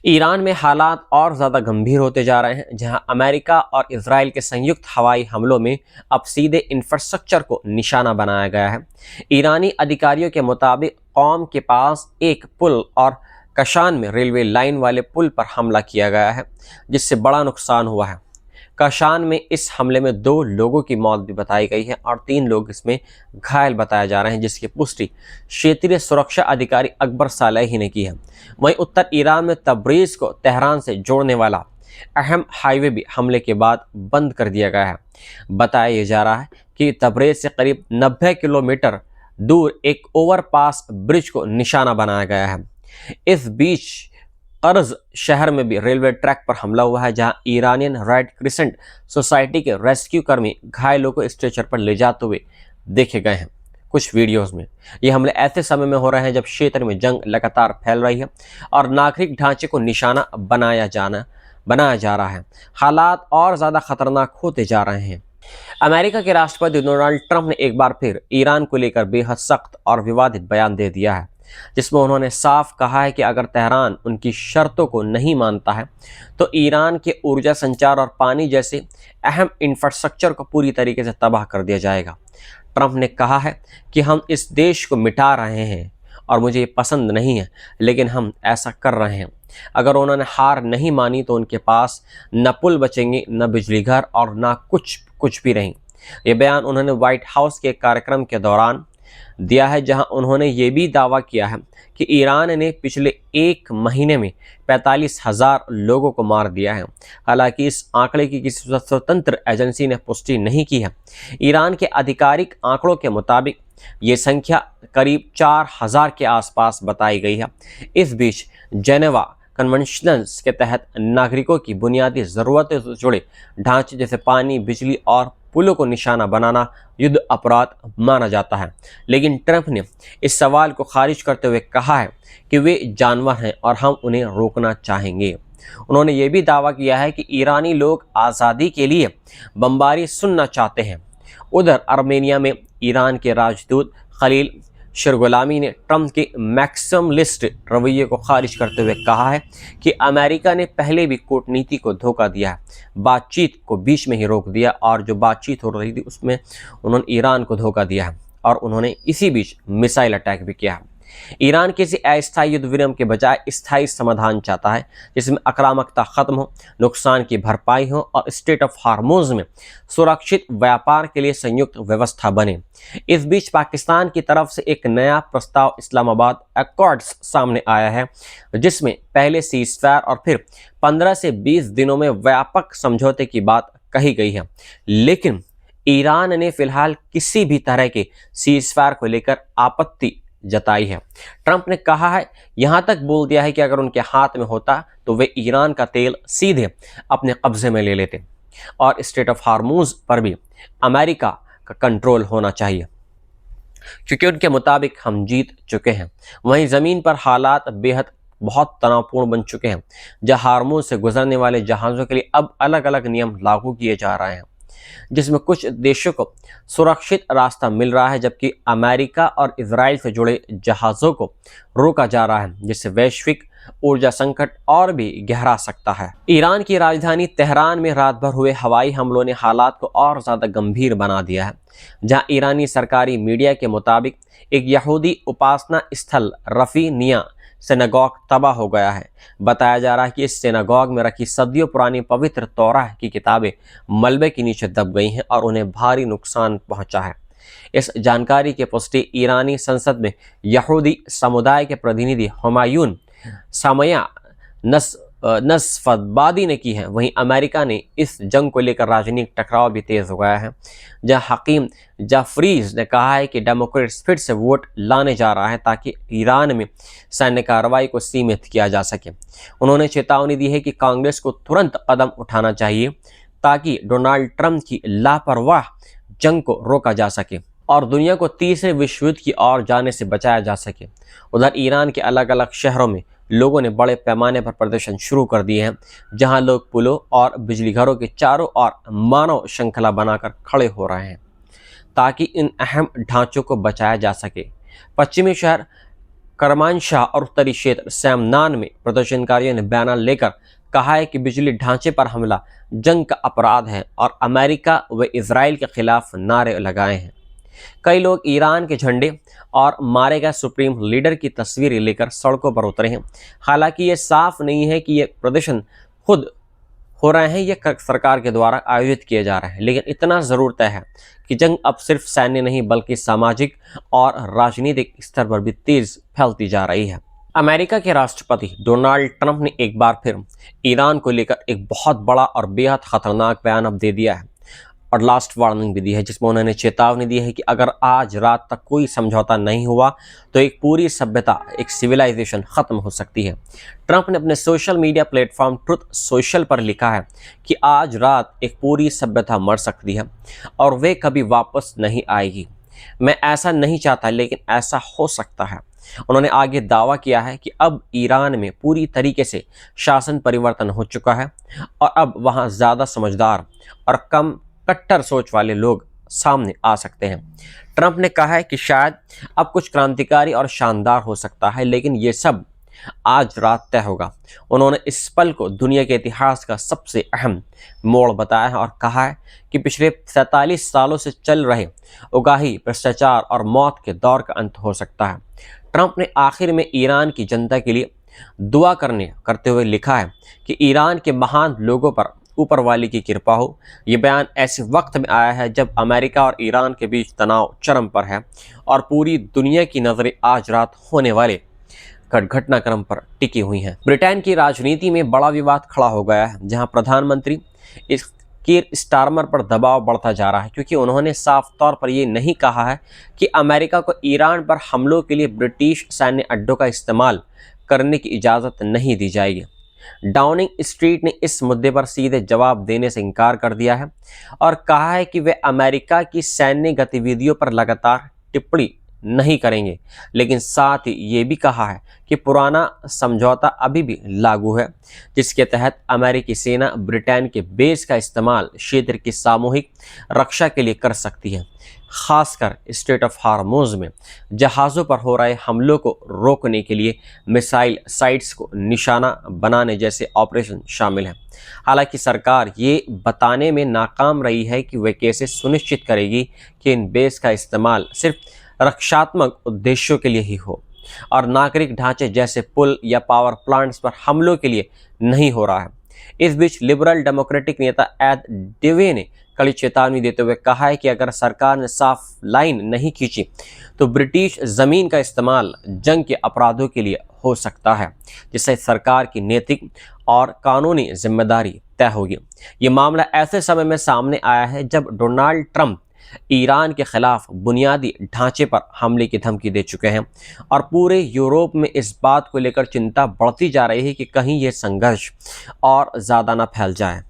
Iran में हालात और ज़्यादा गंभीर होते जा रहे हैं, जहां अमेरिका और इजराइल के संयुक्त हवाई हमलों में अब सीधे इंफ्रास्ट्रक्चर को निशाना बनाया गया है। ईरानी अधिकारियों के मुताबिक कौम के पास एक पुल और कशान में रेलवे लाइन वाले पुल पर हमला किया गया है, जिससे बड़ा नुकसान हुआ है। कशान में इस हमले में 2 लोगों की मौत भी बताई गई है और 3 लोग इसमें घायल बताए जा रहे हैं, जिसकी पुष्टि क्षेत्रीय सुरक्षा अधिकारी अकबर सालेही ने की है। वहीं उत्तर ईरान में तब्रीज को तेहरान से जोड़ने वाला अहम हाईवे भी हमले के बाद बंद कर दिया गया है। बताया जा रहा है कि तब्रीज से करीब 90 किलोमीटर दूर एक ओवरपास ब्रिज को निशाना बनाया गया है। इस बीच कर्ज शहर में भी रेलवे ट्रैक पर हमला हुआ है, जहां ईरानियन रेड क्रिसेंट सोसाइटी के रेस्क्यू कर्मी घायलों को स्ट्रेचर पर ले जाते हुए देखे गए हैं। कुछ वीडियोस में ये हमले ऐसे समय में हो रहे हैं जब क्षेत्र में जंग लगातार फैल रही है और नागरिक ढांचे को निशाना बनाया जा रहा है। हालात और ज़्यादा खतरनाक होते जा रहे हैं। अमेरिका के राष्ट्रपति डोनाल्ड ट्रंप ने एक बार फिर ईरान को लेकर बेहद सख्त और विवादित बयान दे दिया है, जिसमें उन्होंने साफ कहा है कि अगर तेहरान उनकी शर्तों को नहीं मानता है तो ईरान के ऊर्जा, संचार और पानी जैसे अहम इंफ्रास्ट्रक्चर को पूरी तरीके से तबाह कर दिया जाएगा। ट्रंप ने कहा है कि हम इस देश को मिटा रहे हैं और मुझे ये पसंद नहीं है, लेकिन हम ऐसा कर रहे हैं। अगर उन्होंने हार नहीं मानी तो उनके पास न पुल बचेंगे, न बिजली घर और न कुछ भी नहीं। ये बयान उन्होंने व्हाइट हाउस के कार्यक्रम के दौरान दिया है, जहां उन्होंने ये भी दावा किया है कि ईरान ने पिछले 1 महीने में 45,000 लोगों को मार दिया है। हालांकि इस आंकड़े की किसी स्वतंत्र एजेंसी ने पुष्टि नहीं की है। ईरान के आधिकारिक आंकड़ों के मुताबिक ये संख्या करीब 4,000 के आसपास बताई गई है। इस बीच जेनेवा कन्वेंशंस के तहत नागरिकों की बुनियादी ज़रूरतों से जुड़े ढांचे जैसे पानी, बिजली और पुलों को निशाना बनाना युद्ध अपराध माना जाता है। लेकिन ट्रंप ने इस सवाल को खारिज करते हुए कहा है कि वे जानवर हैं और हम उन्हें रोकना चाहेंगे। उन्होंने ये भी दावा किया है कि ईरानी लोग आज़ादी के लिए बमबारी सुनना चाहते हैं। उधर आर्मेनिया में ईरान के राजदूत खलील शेरगुलामी ने ट्रंप के मैक्सिमलिस्ट रवैये को खारिज करते हुए कहा है कि अमेरिका ने पहले भी कूटनीति को धोखा दिया है, बातचीत को बीच में ही रोक दिया और जो बातचीत हो रही थी उसमें उन्होंने ईरान को धोखा दिया है और उन्होंने इसी बीच मिसाइल अटैक भी किया है। ईरान किसी अस्थायी युद्ध विराम के बजाय स्थायी समाधान चाहता है, जिसमें आक्रामकता खत्म हो, नुकसान की भरपाई हो और स्ट्रेट ऑफ हार्मोज में सुरक्षित व्यापार के लिए संयुक्त व्यवस्था बने। इस बीच पाकिस्तान की तरफ से एक नया प्रस्ताव इस्लामाबाद अकॉर्ड्स सामने आया है, जिसमें पहले सीज़फायर और फिर 15 से 20 दिनों में व्यापक समझौते की बात कही गई है। लेकिन ईरान ने फिलहाल किसी भी तरह के सीज़फायर को लेकर आपत्ति जताई है। ट्रंप ने कहा है, यहां तक बोल दिया है कि अगर उनके हाथ में होता तो वे ईरान का तेल सीधे अपने कब्जे में ले लेते और स्ट्रेट ऑफ हार्मूज पर भी अमेरिका का कंट्रोल होना चाहिए, क्योंकि उनके मुताबिक हम जीत चुके हैं। वहीं ज़मीन पर हालात बेहद बहुत तनावपूर्ण बन चुके हैं, जहां हार्मूज से गुजरने वाले जहाज़ों के लिए अब अलग अलग नियम लागू किए जा रहे हैं, जिसमें कुछ देशों को सुरक्षित रास्ता मिल रहा है, जबकि अमेरिका और इजराइल से जुड़े जहाज़ों को रोका जा रहा है, जिससे वैश्विक ऊर्जा संकट और भी गहरा सकता है। ईरान की राजधानी तेहरान में रात भर हुए हवाई हमलों ने हालात को और ज़्यादा गंभीर बना दिया है, जहां ईरानी सरकारी मीडिया के मुताबिक एक यहूदी उपासना स्थल रफ़ीनिया सिनागॉग तबाह हो गया है। बताया जा रहा है कि इस सिनागॉग में रखी सदियों पुरानी पवित्र तौराह की किताबें मलबे के नीचे दब गई हैं और उन्हें भारी नुकसान पहुंचा है। इस जानकारी की पुष्टि ईरानी संसद में यहूदी समुदाय के प्रतिनिधि हुमायून सामया नसफबादी ने की है। वहीं अमेरिका ने इस जंग को लेकर राजनीतिक टकराव भी तेज हो गया है, जहां हकीम जाफरीज ने कहा है कि डेमोक्रेट्स फिर से वोट लाने जा रहा है ताकि ईरान में सैन्य कार्रवाई को सीमित किया जा सके। उन्होंने चेतावनी दी है कि कांग्रेस को तुरंत कदम उठाना चाहिए ताकि डोनाल्ड ट्रंप की लापरवाह जंग को रोका जा सके और दुनिया को तीसरे विश्व युद्ध की ओर जाने से बचाया जा सके। उधर ईरान के अलग अलग शहरों में लोगों ने बड़े पैमाने पर प्रदर्शन शुरू कर दिए हैं, जहां लोग पुलों और बिजली घरों के चारों ओर मानव श्रृंखला बनाकर खड़े हो रहे हैं ताकि इन अहम ढांचों को बचाया जा सके। पश्चिमी शहर करमानशाह और उत्तरी क्षेत्र सैमनान में प्रदर्शनकारियों ने बैनर लेकर कहा है कि बिजली ढांचे पर हमला जंग का अपराध है और अमेरिका व इजराइल के खिलाफ नारे लगाए हैं। कई लोग ईरान के झंडे और मारे गए सुप्रीम लीडर की तस्वीरें लेकर सड़कों पर उतरे हैं। हालांकि ये साफ नहीं है कि ये प्रदर्शन खुद हो रहे हैं या सरकार के द्वारा आयोजित किए जा रहे हैं, लेकिन इतना जरूर तय है कि जंग अब सिर्फ सैन्य नहीं बल्कि सामाजिक और राजनीतिक स्तर पर भी तेज फैलती जा रही है। अमेरिका के राष्ट्रपति डोनाल्ड ट्रंप ने एक बार फिर ईरान को लेकर एक बहुत बड़ा और बेहद खतरनाक बयान अब दे दिया है और लास्ट वार्निंग भी दी है, जिसमें उन्होंने चेतावनी दी है कि अगर आज रात तक कोई समझौता नहीं हुआ तो एक पूरी सभ्यता, एक सिविलाइजेशन खत्म हो सकती है। ट्रंप ने अपने social media platform truth social पर लिखा है कि आज रात एक पूरी सभ्यता मर सकती है और वे कभी वापस नहीं आएगी। मैं ऐसा नहीं चाहता, लेकिन ऐसा हो सकता है। उन्होंने आगे दावा किया है कि अब ईरान में पूरी तरीके से शासन परिवर्तन हो चुका है और अब वहां ज़्यादा समझदार और कम कट्टर सोच वाले लोग सामने आ सकते हैं। ट्रंप ने कहा है कि शायद अब कुछ क्रांतिकारी और शानदार हो सकता है, लेकिन ये सब आज रात तय होगा। उन्होंने इस पल को दुनिया के इतिहास का सबसे अहम मोड़ बताया है और कहा है कि पिछले 47 सालों से चल रहे उगाही, भ्रष्टाचार और मौत के दौर का अंत हो सकता है। ट्रंप ने आखिर में ईरान की जनता के लिए दुआ करते हुए लिखा है कि ईरान के महान लोगों पर ऊपर वाले की कृपा हो। ये बयान ऐसे वक्त में आया है जब अमेरिका और ईरान के बीच तनाव चरम पर है और पूरी दुनिया की नज़रें आज रात होने वाले घटनाक्रम पर टिकी हुई हैं। ब्रिटेन की राजनीति में बड़ा विवाद खड़ा हो गया है, जहां प्रधानमंत्री कीर स्टारमर पर दबाव बढ़ता जा रहा है, क्योंकि उन्होंने साफ तौर पर ये नहीं कहा है कि अमेरिका को ईरान पर हमलों के लिए ब्रिटिश सैन्य अड्डों का इस्तेमाल करने की इजाज़त नहीं दी जाएगी। डाउनिंग स्ट्रीट ने इस मुद्दे पर सीधे जवाब देने से इनकार कर दिया है और कहा है कि वे अमेरिका की सैन्य गतिविधियों पर लगातार टिप्पणी नहीं करेंगे, लेकिन साथ ही ये भी कहा है कि पुराना समझौता अभी भी लागू है, जिसके तहत अमेरिकी सेना ब्रिटेन के बेस का इस्तेमाल क्षेत्र की सामूहिक रक्षा के लिए कर सकती है। खासकर स्ट्रेट ऑफ हार्मोज में जहाज़ों पर हो रहे हमलों को रोकने के लिए मिसाइल साइट्स को निशाना बनाने जैसे ऑपरेशन शामिल हैं। हालांकि सरकार ये बताने में नाकाम रही है कि वह कैसे सुनिश्चित करेगी कि इन बेस का इस्तेमाल सिर्फ रक्षात्मक उद्देश्यों के लिए ही हो और नागरिक ढांचे जैसे पुल या पावर प्लांट्स पर हमलों के लिए नहीं हो रहा है। इस बीच लिबरल डेमोक्रेटिक नेता एड डेवे ने कड़ी चेतावनी देते हुए कहा है कि अगर सरकार ने साफ लाइन नहीं खींची तो ब्रिटिश ज़मीन का इस्तेमाल जंग के अपराधों के लिए हो सकता है, जिससे सरकार की नैतिक और कानूनी जिम्मेदारी तय होगी। ये मामला ऐसे समय में सामने आया है जब डोनाल्ड ट्रंप ईरान के खिलाफ बुनियादी ढांचे पर हमले की धमकी दे चुके हैं और पूरे यूरोप में इस बात को लेकर चिंता बढ़ती जा रही है कि कहीं यह संघर्ष और ज़्यादा ना फैल जाए।